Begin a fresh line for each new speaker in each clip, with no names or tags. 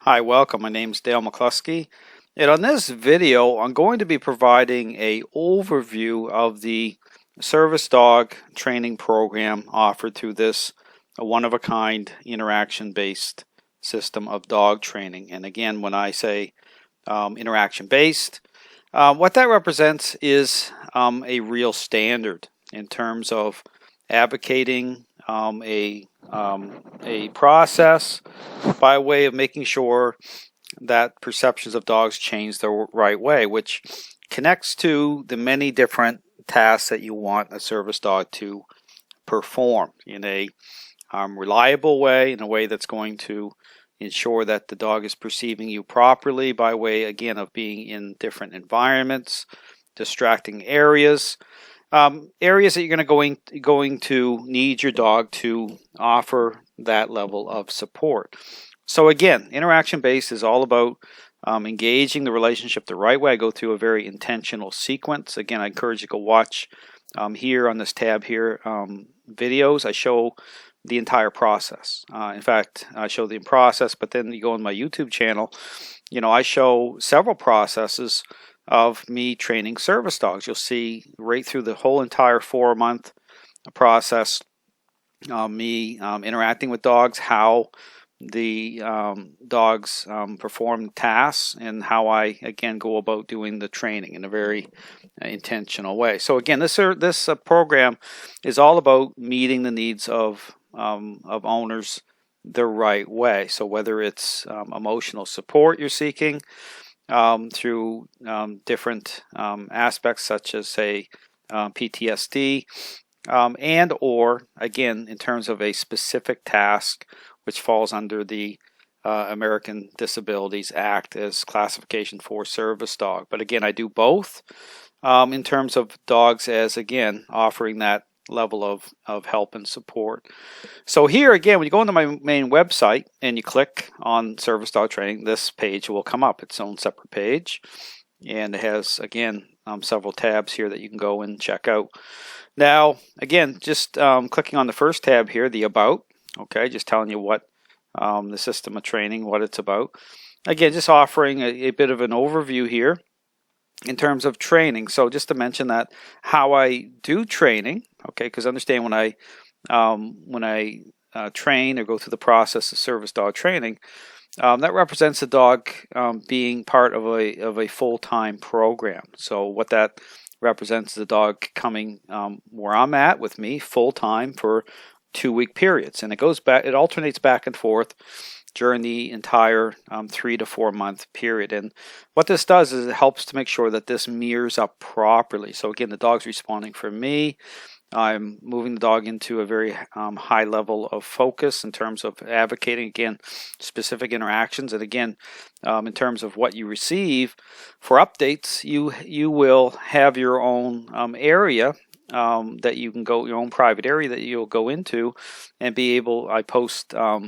Hi, welcome. My name is Dale McCluskey, and on this video I'm going to be providing a overview of the service dog training program offered through this one-of-a-kind interaction-based system of dog training. And again, when I say interaction-based, what that represents is a real standard in terms of advocating a process by way of making sure that perceptions of dogs change the right way, which connects to the many different tasks that you want a service dog to perform in a reliable way, in a way that's going to ensure that the dog is perceiving you properly by way, again, of being in different environments, distracting areas, areas that you're going to need your dog to offer that level of support. So again, interaction based is all about engaging the relationship the right way. I go through a very intentional sequence. Again, I encourage you to go watch here on this tab here videos. I show the entire process. In fact, I show the process, but then you go on my YouTube channel, I show several processes of me training service dogs. You'll see right through the whole entire 4-month process, me interacting with dogs, how the dogs perform tasks, and how I again go about doing the training in a very intentional way. So again, this program is all about meeting the needs of owners the right way. So whether it's emotional support you're seeking through different aspects such as, say, PTSD, and or again in terms of a specific task which falls under the American Disabilities Act as classification for service dog. But again, I do both in terms of dogs as, again, offering that level of help and support. So here again, when you go into my main website and you click on service dog training, this page will come up, its own separate page, and it has again several tabs here that you can go and check out. Now again, just clicking on the first tab here, the about, okay, just telling you what the system of training, what it's about. Again, just offering a bit of an overview here in terms of training. So just to mention that how I do training, okay, because understand when I train or go through the process of service dog training, that represents the dog being part of a full-time program. So what that represents is the dog coming where I'm at with me full-time for 2-week periods, and it alternates back and forth during the entire 3 to 4 month period. And what this does is it helps to make sure that this mirrors up properly. So again, the dog's responding for me. I'm moving the dog into a very high level of focus in terms of advocating, again, specific interactions. And again, in terms of what you receive for updates, you will have your own area that you can go, your own private area that you'll go into and be able. I post a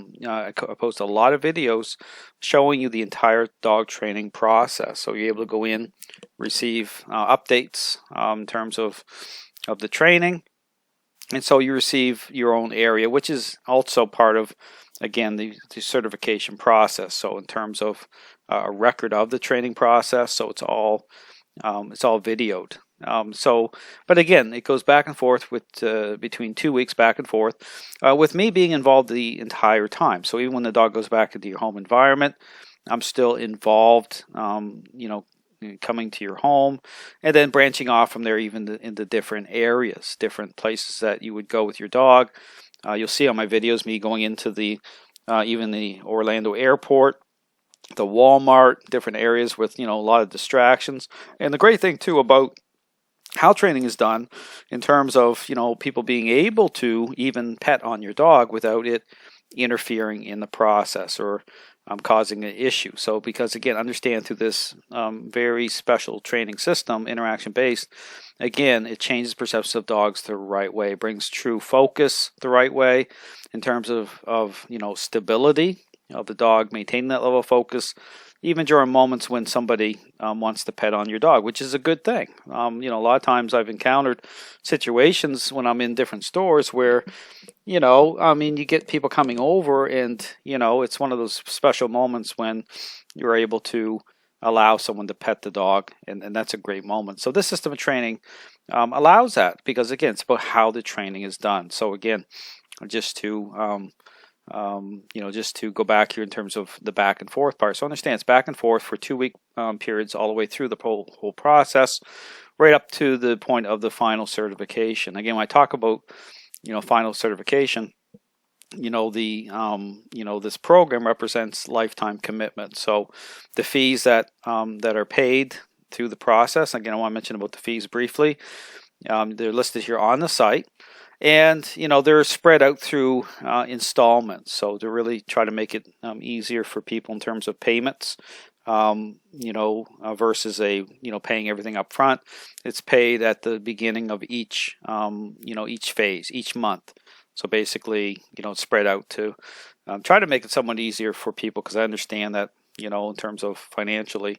lot of videos showing you the entire dog training process, so you're able to go in, receive updates in terms of the training, and so you receive your own area, which is also part of, again, the certification process. So in terms of a record of the training process, so it's all videoed. But again, it goes back and forth with between 2 weeks back and forth, with me being involved the entire time. So even when the dog goes back into your home environment, I'm still involved, coming to your home, and then branching off from there even into different areas, different places that you would go with your dog. You'll see on my videos me going into even the Orlando airport, the Walmart, different areas with a lot of distractions. And the great thing too about how training is done in terms of people being able to even pet on your dog without it interfering in the process or causing an issue. So because again, understand through this very special training system, interaction based, again, it changes perceptions of dogs the right way, brings true focus the right way in terms of stability of the dog, maintaining that level of focus, even during moments when somebody wants to pet on your dog, which is a good thing. A lot of times I've encountered situations when I'm in different stores where, you get people coming over and, it's one of those special moments when you're able to allow someone to pet the dog, and that's a great moment. So this system of training allows that because, again, it's about how the training is done. So again, just to just to go back here in terms of the back and forth part. So understand it's back and forth for 2-week periods all the way through the whole process, right up to the point of the final certification. Again, when I talk about final certification, this program represents lifetime commitment. So the fees that are paid through the process, again, I want to mention about the fees briefly. They're listed here on the site, and they're spread out through installments. So to really try to make it easier for people in terms of payments, versus paying everything up front. It's paid at the beginning of each phase, each month. So basically, it's spread out to try to make it somewhat easier for people, because I understand that, in terms of financially,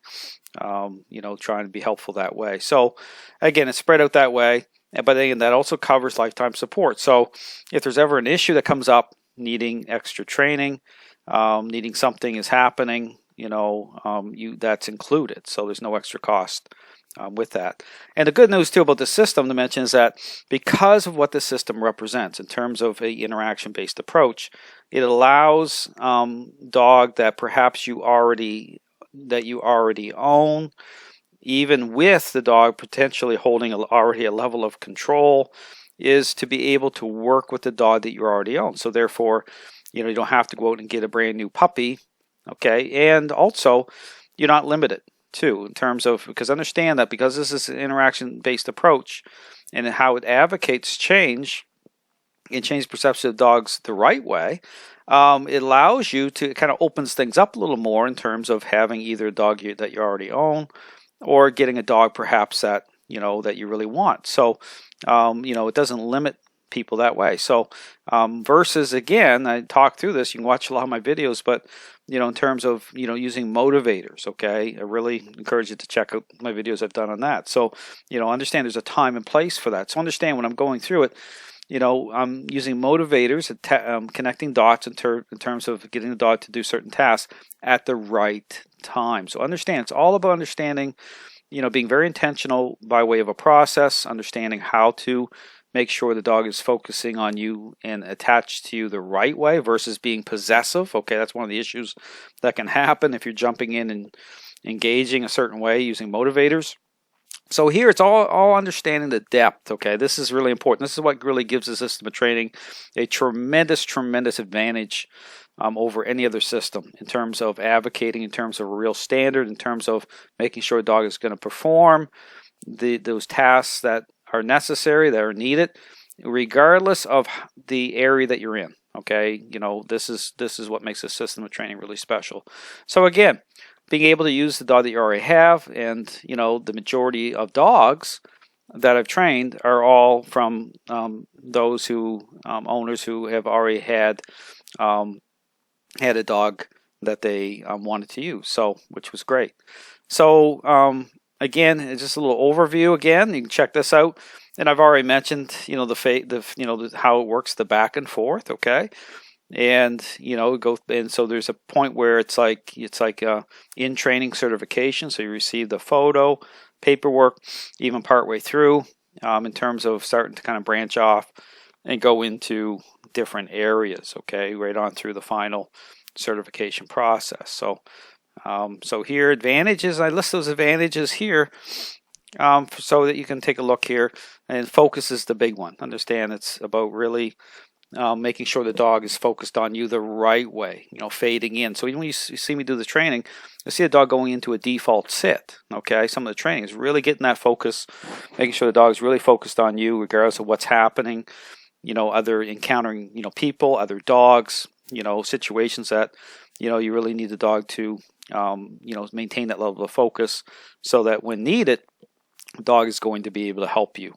trying to be helpful that way. So again, it's spread out that way, but again, that also covers lifetime support. So if there's ever an issue that comes up, needing extra training, needing something is happening, that's included. So there's no extra cost with that. And the good news too about the system to mention is that because of what the system represents in terms of a interaction-based approach, it allows dog that perhaps you already own, even with the dog potentially holding already a level of control, is to be able to work with the dog that you already own. So therefore, you don't have to go out and get a brand new puppy. Okay, and also you're not limited too in terms of, because understand that because this is an interaction-based approach and how it advocates change and change perception of dogs the right way, it allows you to, it kind of opens things up a little more in terms of having either a dog that you already own or getting a dog perhaps that that you really want. So it doesn't limit people that way. So versus, again, I talk through this, you can watch a lot of my videos, but in terms of using motivators, okay, I really encourage you to check out my videos I've done on that. So understand there's a time and place for that. So understand when I'm going through it, I'm using motivators, connecting dots in terms of getting the dog to do certain tasks at the right time. So understand, it's all about understanding, being very intentional by way of a process, understanding how to make sure the dog is focusing on you and attached to you the right way versus being possessive. Okay, that's one of the issues that can happen if you're jumping in and engaging a certain way using motivators. So here it's all understanding the depth. Okay, this is really important. This is what really gives the system of training a tremendous advantage over any other system in terms of advocating, in terms of a real standard, in terms of making sure a dog is going to perform those tasks that are necessary, that are needed, regardless of the area that you're in. Okay, this is what makes the system of training really special. So again, being able to use the dog that you already have, and the majority of dogs that I've trained are all from those owners who have already had a dog that they wanted to use, so which was great. So again, it's just a little overview. Again, you can check this out, and I've already mentioned how it works, the back and forth. Okay. And so there's a point where it's like in training certification. So you receive the photo, paperwork, even partway through, in terms of starting to kind of branch off and go into different areas. Okay, right on through the final certification process. So here, advantages. I list those advantages here, so that you can take a look here. And focus is the big one. Understand, it's about really making sure the dog is focused on you the right way, fading in. So when you see me do the training, you see a dog going into a default sit. Okay, some of the training is really getting that focus, making sure the dog is really focused on you regardless of what's happening, other encountering, people, other dogs, situations that, you really need the dog to, maintain that level of focus so that when needed, the dog is going to be able to help you.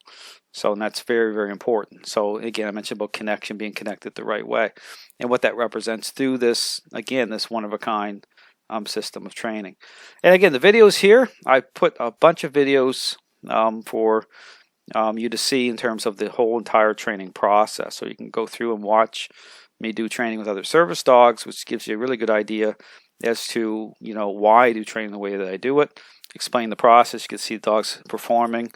So, and that's very, very important. So again, I mentioned about connection, being connected the right way, and what that represents through this, again, this one-of-a-kind system of training. And again, the videos here, I put a bunch of videos for you to see in terms of the whole entire training process. So you can go through and watch me do training with other service dogs, which gives you a really good idea as to, you know, why I do training the way that I do it. Explain the process. You can see the dogs performing,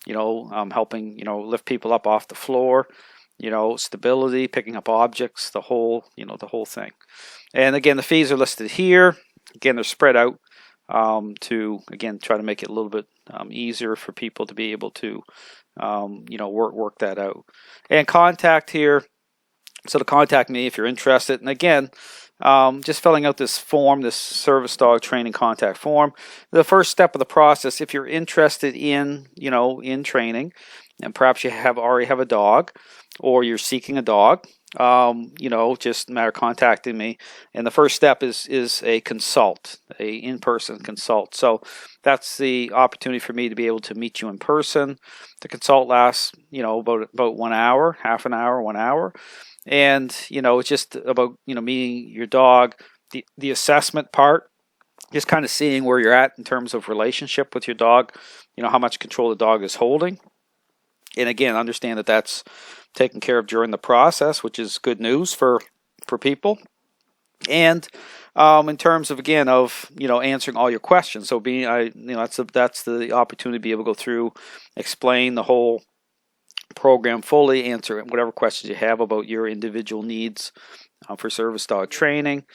you know, helping, you know, lift people up off the floor, you know, stability, picking up objects, the whole, you know, the whole thing. And again, the fees are listed here. Again, they're spread out to, again, try to make it a little bit easier for people to be able to, you know, work that out. And contact here. So to contact me if you're interested. And again, just filling out this form, this service dog training contact form. The first step of the process, if you're interested in, you know, in training, and perhaps you already have a dog, or you're seeking a dog, you know, just a matter of contacting me. And the first step is a consult, a in-person consult. So that's the opportunity for me to be able to meet you in person. The consult lasts, you know, about 1 hour, half an hour, 1 hour. And, you know, it's just about, you know, meeting your dog, the assessment part, just kind of seeing where you're at in terms of relationship with your dog, you know, how much control the dog is holding. And again, understand that that's taken care of during the process, which is good news for people. And in terms of, again, of, you know, answering all your questions. So you know, that's the opportunity to be able to go through, explain the whole program fully, answer whatever questions you have about your individual needs for service dog training.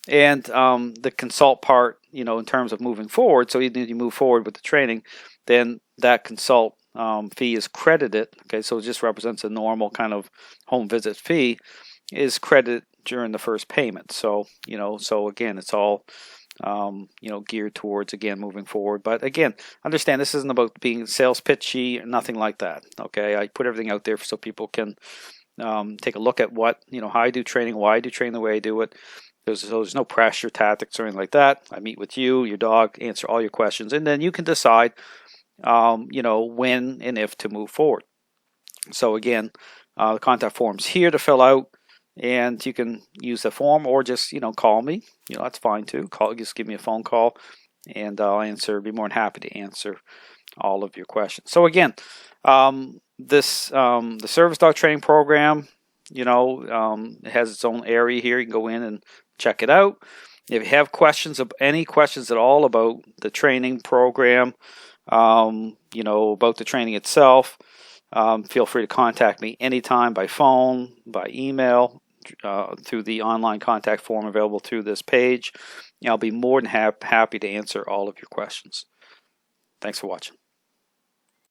And the consult part, you know, in terms of moving forward, so you move forward with the training, then that consult fee is credited. Okay, so it just represents a normal kind of home visit fee, is credited during the first payment. So, you know, so again, it's all you know, geared towards, again, moving forward. But again, understand this isn't about being sales pitchy, nothing like that. Okay, I put everything out there so people can take a look at what, you know, how I do training, why I do training the way I do it. There's no pressure tactics or anything like that. I meet with you, your dog, answer all your questions, and then you can decide, you know, when and if to move forward. So again, the contact form's here to fill out. And you can use the form, or just, you know, call me. You know, that's fine too. Just give me a phone call, and I'll answer. Be more than happy to answer all of your questions. So again, the service dog training program, you know, it has its own area here. You can go in and check it out. If you have questions, any questions at all about the training program, you know, about the training itself, feel free to contact me anytime by phone, by email, through the online contact form available through this page. I'll be more than happy to answer all of your questions. Thanks for watching.